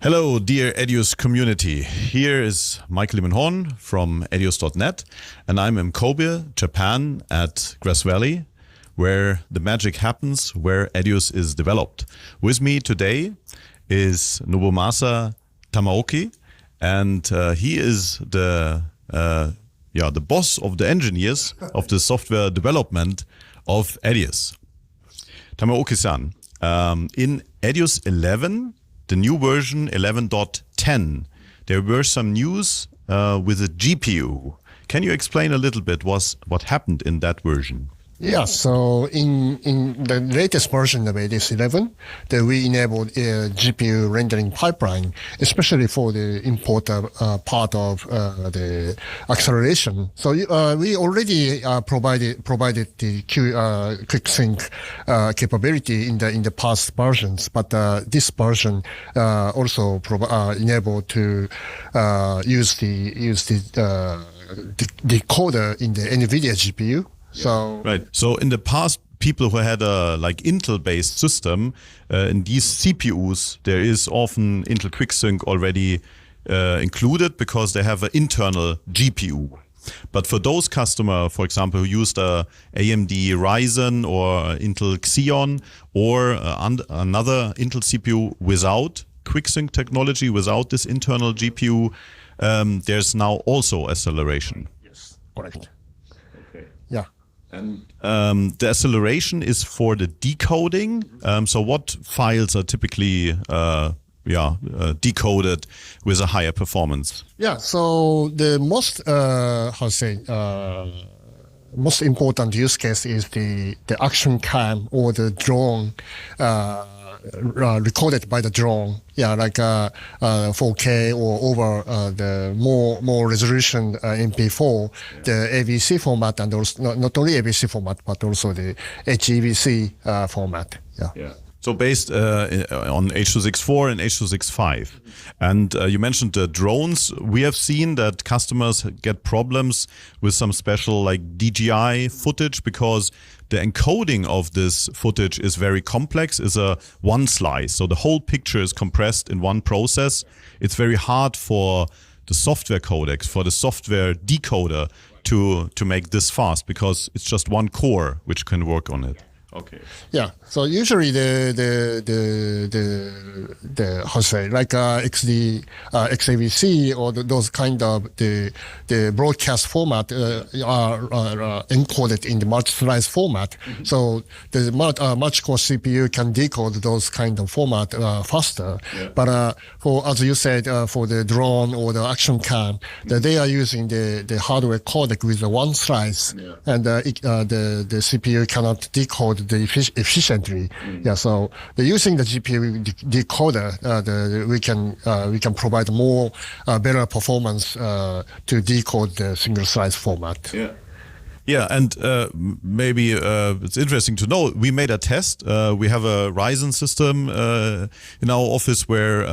Hello, dear EDIUS community. Here is Michael Horn from edius.net, and I'm in Kobe, Japan, at Grass Valley, where the magic happens, where EDIUS is developed. With me today is Nobumasa Tamaoki, and he is the boss of the engineers of the software development of EDIUS. Tamaoki-san, in EDIUS 11, the new version 11.10, there were some news with the GPU. Can you explain a little bit what happened in that version? Yeah, so in the latest version of EDIUS 11, we enabled a GPU rendering pipeline, especially for the important part of the acceleration. So we already provided the quick sync capability in the past versions, but this version also enabled to use the decoder in the NVIDIA GPU. So right. So in the past, people who had a Intel-based system, in these CPUs, there is often Intel QuickSync already included because they have an internal GPU. But for those customers, for example, who used a AMD Ryzen or Intel Xeon or another Intel CPU without QuickSync technology, without this internal GPU, there's now also acceleration. Yes, correct. Okay. Yeah. And the acceleration is for the decoding. So what files are typically decoded with a higher performance? Yeah. So the most important use case is the action cam or the drone recorded by the drone. Yeah, like 4K or over the more resolution MP4, the AVC format, and also not only AVC format but also the HEVC format. Yeah. So based on H.264 and H.265. And you mentioned the drones. We have seen that customers get problems with some special DJI footage because the encoding of this footage is very complex. It's a one slice. So the whole picture is compressed in one process. It's very hard for the software codecs, for the software decoder to make this fast because it's just one core which can work on it. Okay. Yeah. So usually the XAVC or those kind of the broadcast format are encoded in the multi-slice format. Mm-hmm. So the multi-core CPU can decode those kind of format faster. Yeah. But for, as you said, for the drone or the action cam, they are using the hardware codec with the one slice, and the CPU cannot decode efficiently. Yeah, so using the GPU decoder, we can provide more better performance to decode the single slice format. Yeah. Yeah, and maybe it's interesting to know, we made a test. We have a Ryzen system in our office where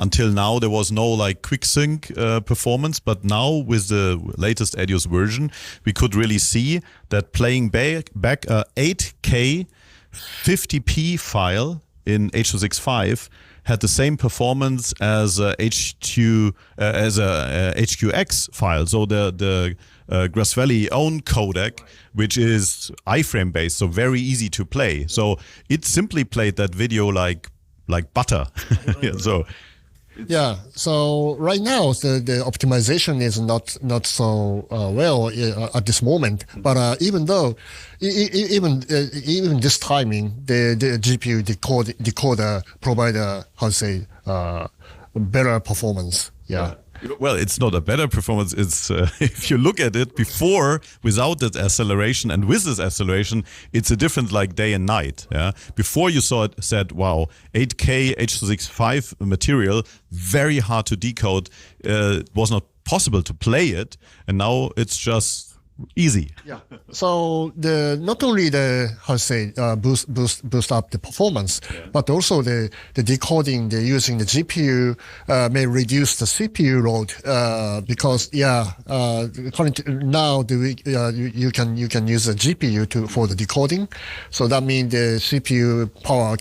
until now there was no quick sync performance, but now with the latest EDIUS version, we could really see that playing back a 8K 50p file in H.265 had the same performance as a HQX file. So the Grass Valley own codec, which is iframe based, so very easy to play. So it simply played that video like butter. So right now the optimization is not so well at this moment. But even this timing, the GPU decoder provide better performance. Yeah. Well, it's not a better performance. It's if you look at it before, without that acceleration, and with this acceleration, it's a different day and night. Yeah. Before you saw it, said, "Wow, 8K H.265 material, very hard to decode. It was not possible to play it, and now it's just easy. Yeah. So not only boost up the performance, but also the decoding using the GPU may reduce the CPU load because currently now you can use a GPU for the decoding. So that means the CPU power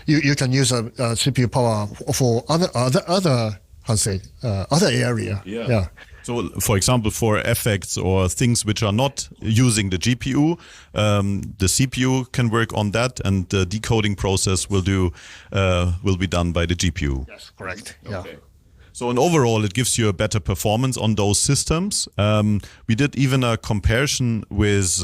you can use a CPU power for other area. Yeah. So, for example, for effects or things which are not using the GPU, the CPU can work on that, and the decoding process will be done by the GPU. Yes, correct. Yeah. Okay. So, in overall, it gives you a better performance on those systems. We did even a comparison with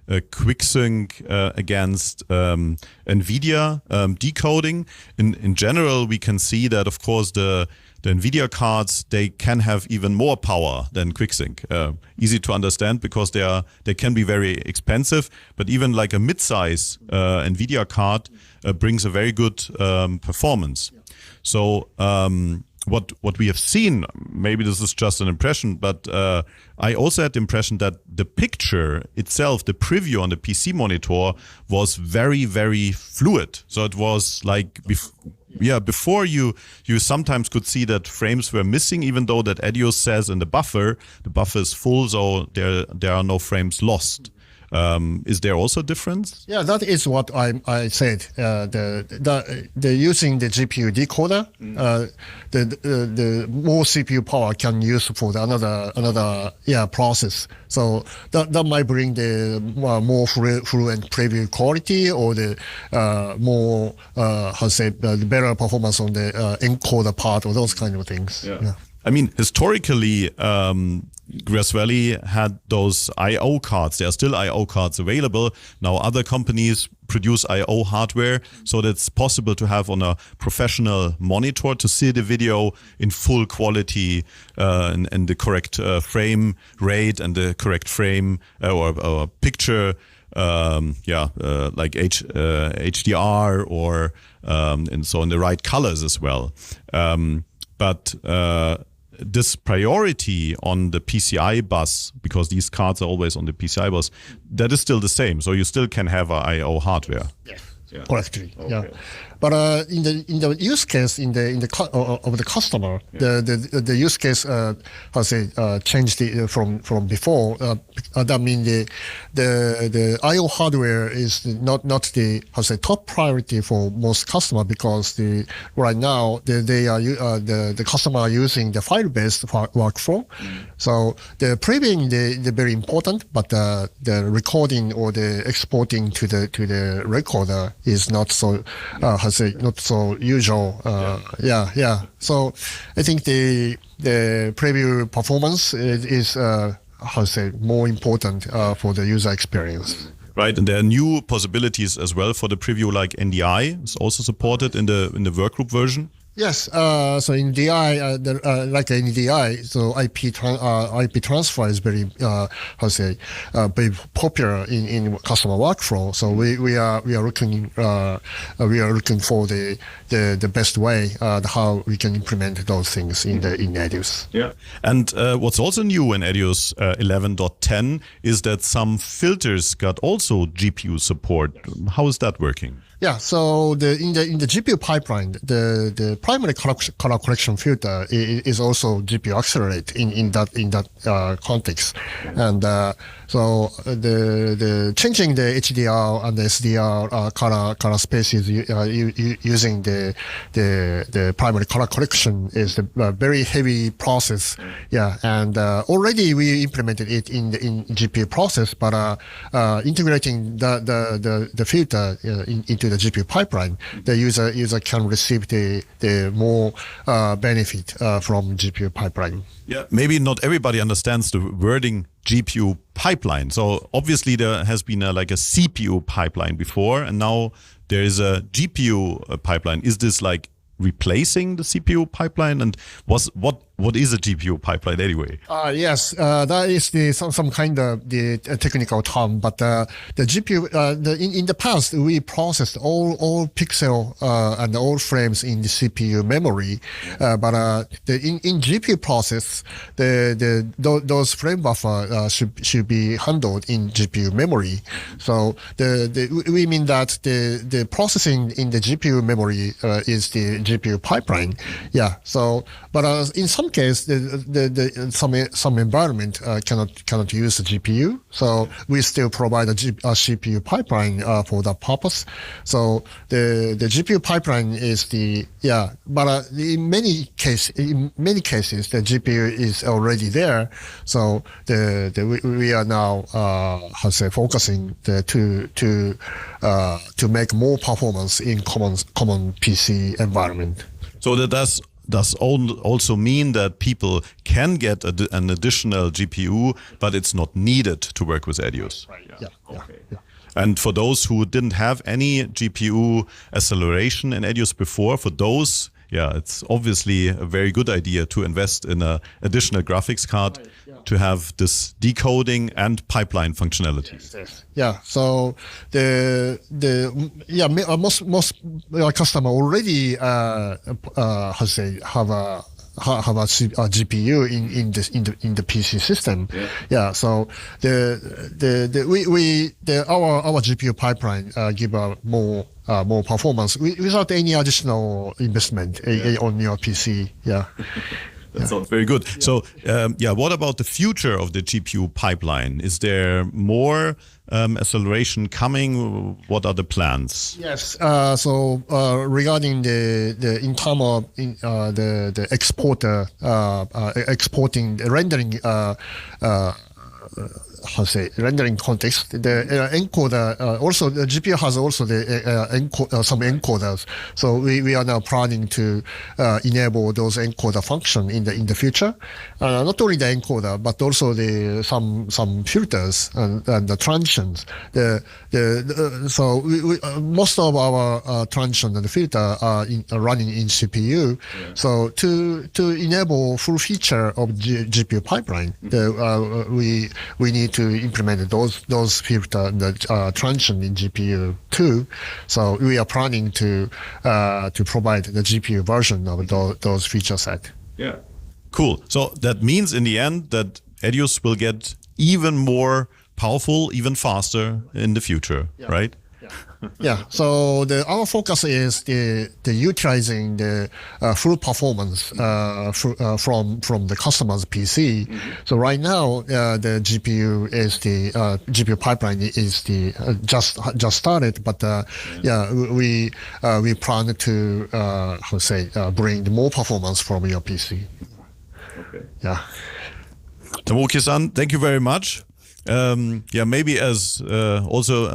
QuickSync against NVIDIA decoding. In general, we can see that, of course, the NVIDIA cards, they can have even more power than QuickSync. Easy to understand because they can be very expensive, but even like a mid-size NVIDIA card brings a very good performance. So what we have seen, maybe this is just an impression, but I also had the impression that the picture itself, the preview on the PC monitor, was very, very fluid. So it was like before you sometimes could see that frames were missing, even though that EDIUS says in the buffer is full, so there are no frames lost. Is there also a difference? Yeah, that is what I said. The using the GPU decoder, the more CPU power can use for another process. So that might bring the more fluent preview quality or the more the better performance on the encoder part or those kind of things. Yeah. I mean, historically, Grass Valley had those I/O cards. There are still I/O cards available. Now other companies produce I/O hardware, so that it's possible to have on a professional monitor to see the video in full quality and the correct frame rate and the correct frame or picture, like HDR or and so in the right colors as well. But this priority on the PCI bus, because these cards are always on the PCI bus, that is still the same. So you still can have a I/O hardware. Yes. Yeah. Correctly. Okay. Yeah. But in the use case of the customer, the use case changed from before. That means the I/O hardware is not the top priority for most customers, because right now the customer are using the file-based workflow. So the previewing the very important, but the recording or the exporting to the recorder is not so not so usual. So I think the preview performance is more important for the user experience. Right, and there are new possibilities as well for the preview, like NDI is also supported in the workgroup version. Yes, so in DI, like NDI, so IP transfer is very, very popular in customer workflow. So we are looking for the best way how we can implement those things in EDIUS. Yeah, and what's also new in EDIUS 11.10 is that some filters got also GPU support. How is that working? Yeah, so in the GPU pipeline, the primary color correction filter is also GPU accelerate in that context, and so the changing the HDR and the SDR color spaces using the primary color correction is a very heavy process. Yeah, and already we implemented it in GPU process, but integrating the filter into the GPU pipeline, the user can receive the more benefit from GPU pipeline. Yeah, maybe not everybody understands the wording GPU pipeline. So obviously there has been like a CPU pipeline before, and now there is a GPU pipeline. Is this like replacing the CPU pipeline? And what what is a GPU pipeline anyway? Yes, that is some kind of the technical term, but the GPU in the past we processed all pixel and all frames in the CPU memory, but in GPU process those frame buffer should be handled in GPU memory. So we mean that the processing in the GPU memory is the GPU pipeline. Yeah. So, but in some case, some environment cannot use the GPU, so we still provide a CPU pipeline for that purpose. So the GPU pipeline is but in many cases the GPU is already there. So we are now focusing to make more performance in common PC environment. So that does also mean that people can get an additional GPU, but it's not needed to work with EDIUS. Right. Yeah. Okay. Yeah. And for those who didn't have any GPU acceleration in EDIUS before, for those, it's obviously a very good idea to invest in an additional graphics card to have this decoding and pipeline functionalities. Yes. Yeah. So most customer already have a GPU in the PC system. Yeah. So our GPU pipeline give more performance without any additional investment on your PC. Yeah. That sounds very good. So, what about the future of the GPU pipeline? Is there more acceleration coming? What are the plans? Yes. So regarding the in terms of the exporter exporting the rendering. Rendering context, the encoder also the GPU has also the some encoders. So we are now planning to enable those encoder function in the future. Not only the encoder, but also some filters and the transitions. So most of our transition and filter are running in CPU. Yeah. So to enable full feature of GPU pipeline, we need to implement those filter the transition in GPU too. So we are planning to provide the GPU version of those feature set. Yeah, cool. So that means in the end that EDIUS will get even more powerful, even faster in the future, right? Yeah. So our focus is the utilizing the full performance from the customer's PC. Mm-hmm. So right now the GPU is the GPU pipeline is the just started, but we plan to bring more performance from your PC. Okay. Yeah. Tomoki-san, thank you very much. Maybe as also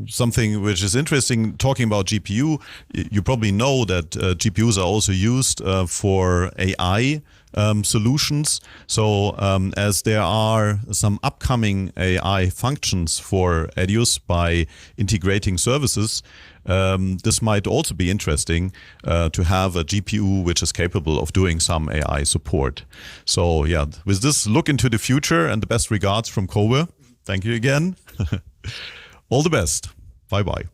something which is interesting, talking about GPU, you probably know that GPUs are also used for AI solutions. So as there are some upcoming AI functions for EDIUS by integrating services, this might also be interesting to have a GPU which is capable of doing some AI support. So with this look into the future and the best regards from Kobe. Thank you again. All the best. Bye-bye.